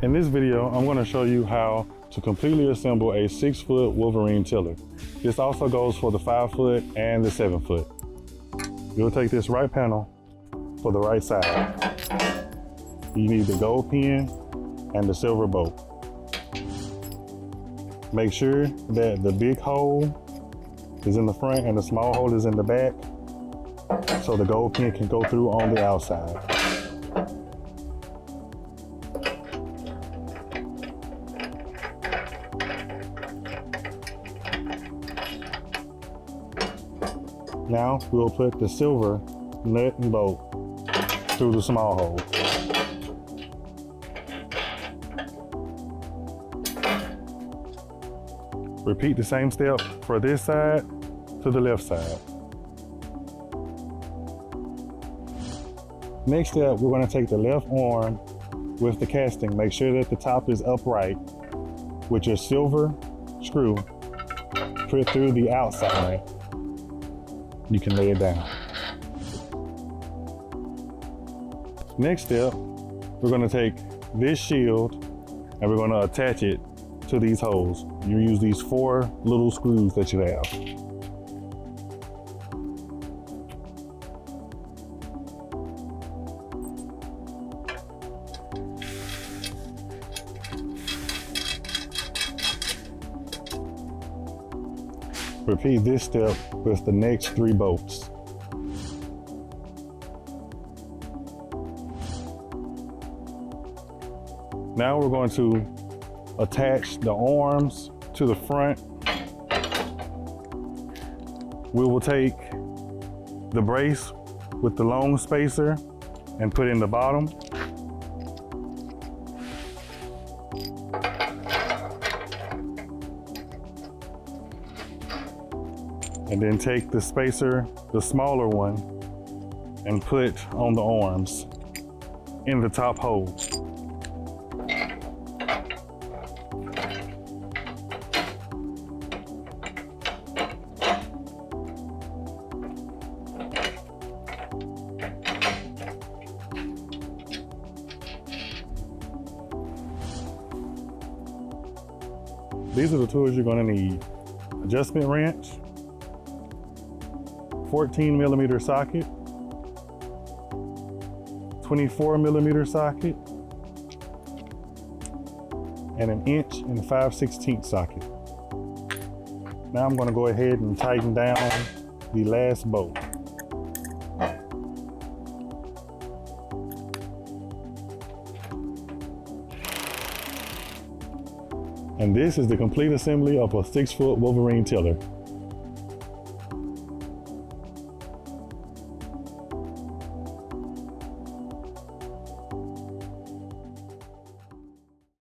In this video, I'm going to show you how to completely assemble a 6-foot Wolverine Tiller. This also goes for the 5-foot and the 7-foot. You'll take this right panel for the right side. You need the gold pin and the silver bolt. Make sure that the big hole is in the front and the small hole is in the back, so the gold pin can go through on the outside. Now we'll put the silver nut and bolt through the small hole. Repeat the same step for this side to the left side. Next step, we're going to take the left arm with the casting. Make sure that the top is upright with your silver screw put through the outside. You can lay it down. Next step, we're going to take this shield and we're going to attach it to these holes. You use these 4 little screws that you have. Repeat this step with the next 3 bolts. Now we're going to attach the arms to the front. We will take the brace with the long spacer and put in the bottom. And then take the spacer, the smaller one, and put on the arms in the top hole. These are the tools you're going to need: adjustment wrench, 14mm socket, 24mm socket, and an 1 5/16" socket. Now I'm going to go ahead and tighten down the last bolt. And this is the complete assembly of a 6-foot Wolverine Tiller.